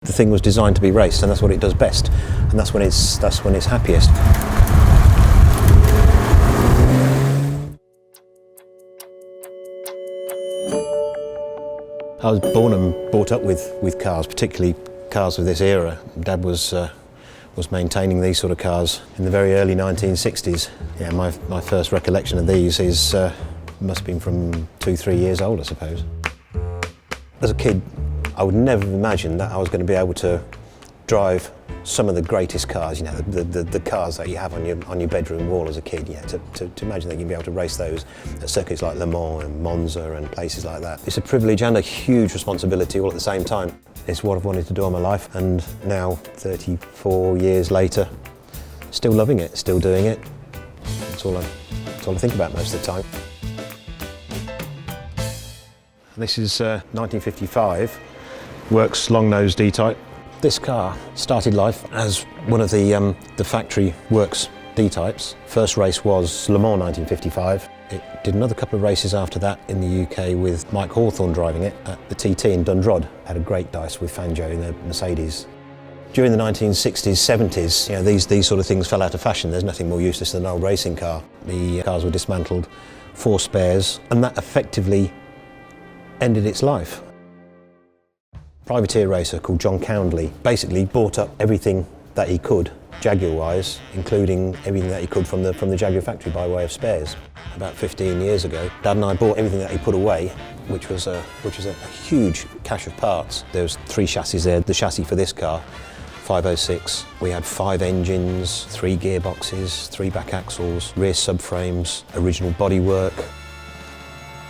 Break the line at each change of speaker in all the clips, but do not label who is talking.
The thing was designed to be raced, and that's what it does best, and that's when it's happiest. I was born and brought up with cars, particularly cars of this era. Dad was maintaining these sort of cars in the very early 1960s. Yeah, my first recollection of these must have been from 2-3 years old, I suppose. As a kid, I would never have imagined that I was going to be able to drive some of the greatest cars, you know, the cars that you have on your bedroom wall as a kid. Yeah, to imagine that you'd be able to race those at circuits like Le Mans and Monza and places like that. It's a privilege and a huge responsibility all at the same time. It's what I've wanted to do all my life, and now, 34 years later, still loving it, still doing it. That's all I think about most of the time. This is 1955, Works long-nose D-Type. This car started life as one of the factory Works D-Types. First race was Le Mans 1955. It did another couple of races after that in the UK with Mike Hawthorne driving it at the TT in Dundrod. Had a great dice with Fangio in the Mercedes. During the 1960s, 70s, you know, these sort of things fell out of fashion. There's nothing more useless than an old racing car. The cars were dismantled for spares, and that effectively ended its life. Privateer racer called John Coundley basically bought up everything that he could, Jaguar-wise, including everything that he could from the Jaguar factory by way of spares. About 15 years ago, Dad and I bought everything that he put away, which was a huge cache of parts. There was 3 chassis there. The chassis for this car, 506. We had 5 engines, 3 gearboxes, 3 back axles, rear subframes, original bodywork.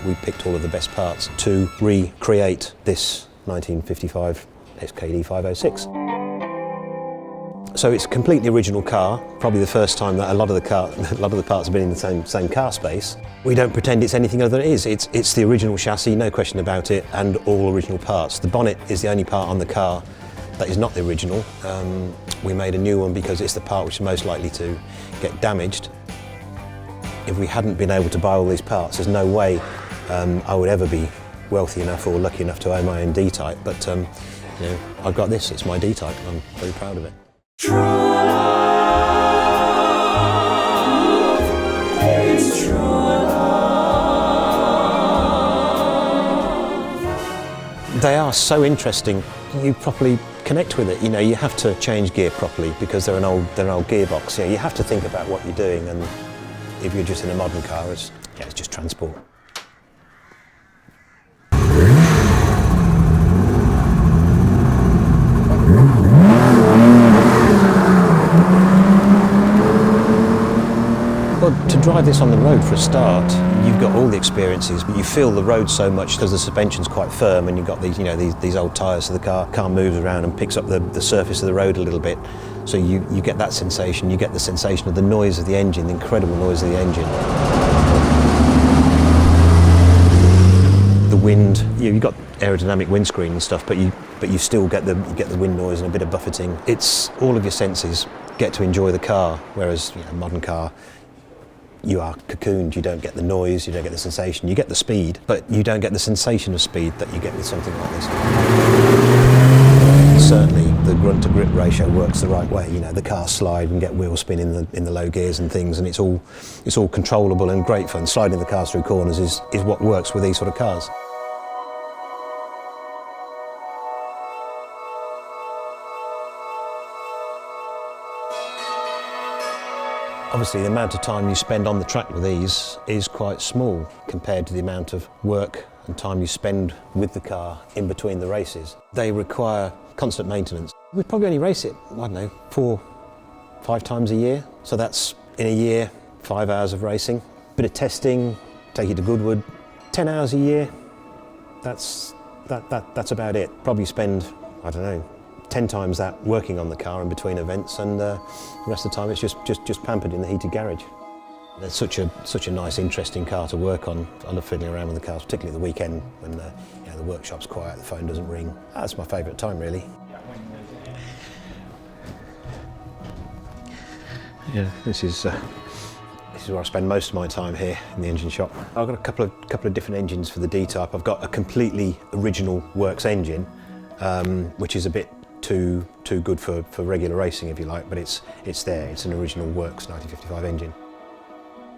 We picked all of the best parts to recreate this 1955 SKD 506. So it's a completely original car, probably the first time that a lot of the parts have been in the same car space. We don't pretend it's anything other than it is. It's the original chassis, no question about it, and all original parts. The bonnet is the only part on the car that is not the original. We made a new one because it's the part which is most likely to get damaged. If we hadn't been able to buy all these parts, there's no way I would ever be wealthy enough or lucky enough to own my own D-Type, but you know, I've got this, it's my D-Type, and I'm very proud of it.
True love, it's true love.
They are so interesting, you properly connect with it. You know, you have to change gear properly because they're an old gearbox. You know, you have to think about what you're doing, and if you're just in a modern car, it's just transport. Well, to drive this on the road for a start, you've got all the experiences, but you feel the road so much because the suspension's quite firm, and you've got these, you know, these old tyres, so the car moves around and picks up the surface of the road a little bit. So you get that sensation. You get the sensation of the noise of the engine, the incredible noise of the engine. The wind, you've got aerodynamic windscreen and stuff, but you still get the wind noise and a bit of buffeting. It's all of your senses get to enjoy the car, whereas, you know, a modern car, you are cocooned. You don't get the noise, you don't get the sensation. You get the speed, but you don't get the sensation of speed that you get with something like this. Certainly, the grunt to grip ratio works the right way. You know, the cars slide and get wheel spin in the low gears and things, and it's all controllable and great fun. Sliding the cars through corners is what works with these sort of cars. Obviously, the amount of time you spend on the track with these is quite small compared to the amount of work and time you spend with the car in between the races. They require constant maintenance. We probably only race it, I don't know, 4-5 times a year. So that's, in a year, 5 hours of racing. Bit of testing, take it to Goodwood, 10 hours a year. That's about it. Probably spend, I don't know, 10 times that working on the car in between events, and the rest of the time it's just pampered in the heated garage. It's such a nice, interesting car to work on. I love fiddling around with the cars, particularly at the weekend when you know, the workshop's quiet, the phone doesn't ring. That's my favourite time, really. Yeah, this is where I spend most of my time here in the engine shop. I've got a couple of different engines for the D-Type. I've got a completely original Works engine, which is a bit too good for regular racing, if you like, but it's there. It's an original works 1955 engine.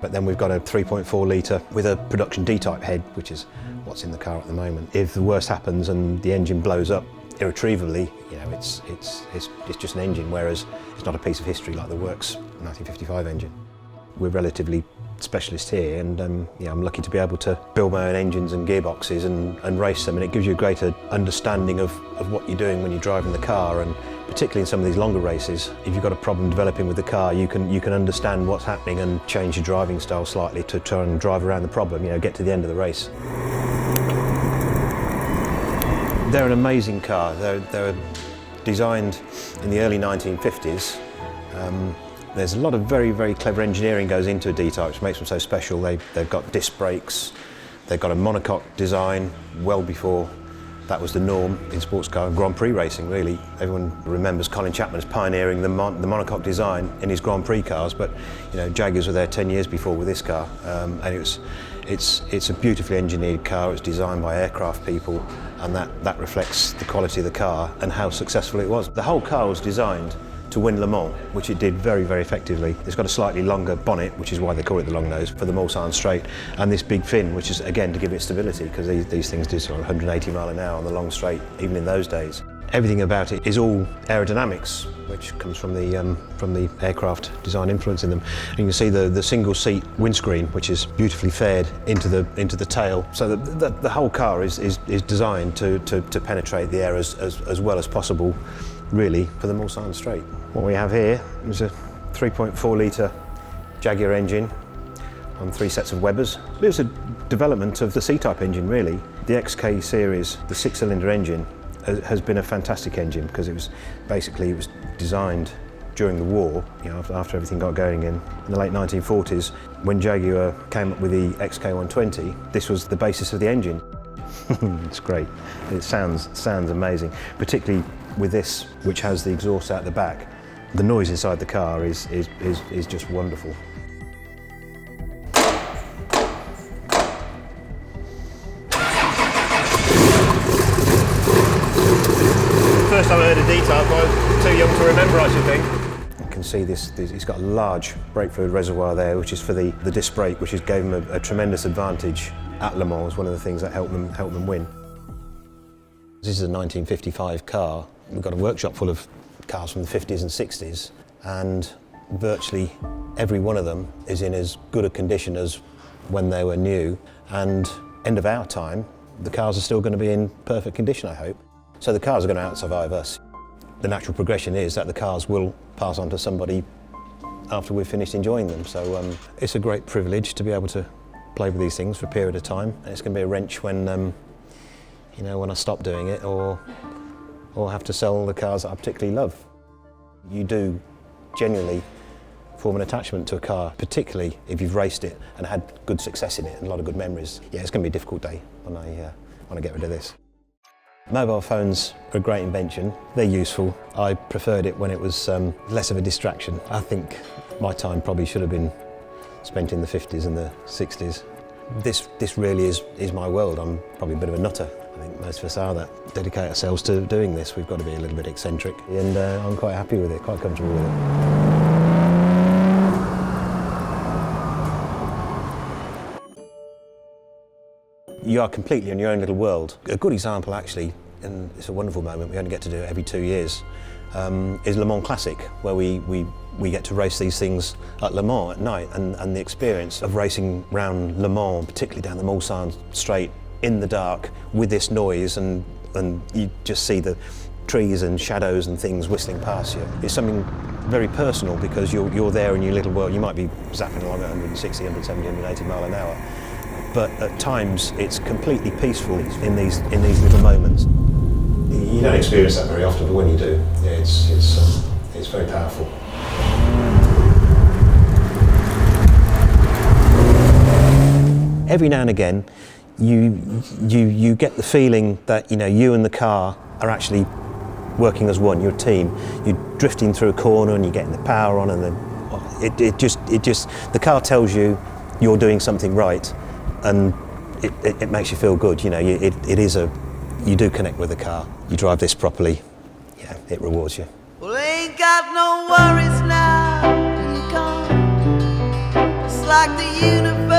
But then we've got a 3.4 litre with a production D-Type head, which is what's in the car at the moment. If the worst happens and the engine blows up irretrievably, you know, it's just an engine, whereas it's not a piece of history like the works 1955 engine. We're relatively specialist here, and yeah, I'm lucky to be able to build my own engines and gearboxes and race them, and it gives you a greater understanding of what you're doing when you're driving the car, and particularly in some of these longer races, if you've got a problem developing with the car, you can understand what's happening and change your driving style slightly to try and drive around the problem, you know, get to the end of the race. They're an amazing car. They were designed in the early 1950s. There's a lot of very, very clever engineering goes into a D-Type, which makes them so special. They've got disc brakes, they've got a monocoque design well before that was the norm in sports car and Grand Prix racing, really. Everyone remembers Colin Chapman as pioneering the monocoque design in his Grand Prix cars, but you know, Jaguars were there 10 years before with this car, and it's a beautifully engineered car. It's designed by aircraft people, and that reflects the quality of the car and how successful it was. The whole car was designed to win Le Mans, which it did very, very effectively. It's got a slightly longer bonnet, which is why they call it the long nose, for the Mulsanne straight, and this big fin, which is again to give it stability, because these things do sort of 180 mile an hour on the long straight, even in those days. Everything about it is all aerodynamics, which comes from the aircraft design influence in them. And you can see the single seat windscreen, which is beautifully fared into the tail. So the whole car is designed to penetrate the air as well as possible, really, for the Mulsanne straight. What we have here is a 3.4 litre Jaguar engine on 3 sets of Webers. It was a development of the C-Type engine, really. The XK series, the 6-cylinder engine, has been a fantastic engine, because it was designed during the war, you know, after everything got going in the late 1940s. When Jaguar came up with the XK120, this was the basis of the engine. It's great. It sounds amazing, particularly with this, which has the exhaust out the back. The noise inside the car is just wonderful. First time I heard a D-Type, I was too young to remember, I should think. You can see this, it's got a large brake fluid reservoir there, which is for the disc brake, which gave them a tremendous advantage at Le Mans. One of the things that helped them win. This is a 1955 car. We've got a workshop full of cars from the 50s and 60s, and virtually every one of them is in as good a condition as when they were new, and end of our time, the cars are still going to be in perfect condition, I hope. So the cars are going to out-survive us. The natural progression is that the cars will pass on to somebody after we've finished enjoying them. So it's a great privilege to be able to play with these things for a period of time, and it's going to be a wrench when you know, when I stop doing it, or have to sell the cars that I particularly love. You do genuinely form an attachment to a car, particularly if you've raced it and had good success in it and a lot of good memories. Yeah, it's going to be a difficult day when I get rid of this. Mobile phones are a great invention. They're useful. I preferred it when it was less of a distraction. I think my time probably should have been spent in the 50s and the 60s. This really is my world. I'm probably a bit of a nutter. I think most of us are that. Dedicate ourselves to doing this. We've got to be a little bit eccentric, and I'm quite happy with it, quite comfortable with it. You are completely in your own little world. A good example, actually, and it's a wonderful moment, we only get to do it every 2 years, is Le Mans Classic, where we get to race these things at Le Mans at night, and the experience of racing around Le Mans, particularly down the Mulsanne straight in the dark with this noise, and you just see the trees and shadows and things whistling past you. It's something very personal, because you're there in your little world. You might be zapping along at 160, 170, 180 mile an hour, but at times it's completely peaceful in these little moments. You don't experience that very often, but when you do, yeah, it's very powerful. Every now and again, you get the feeling that, you know, you and the car are actually working as one. You're a team. You're drifting through a corner and you're getting the power on, and then it just the car tells you you're doing something right, and it makes you feel good. You know, you do connect with the car. You drive this properly, yeah, it rewards you.
Well, ain't got no worries now, you come. It's like the universe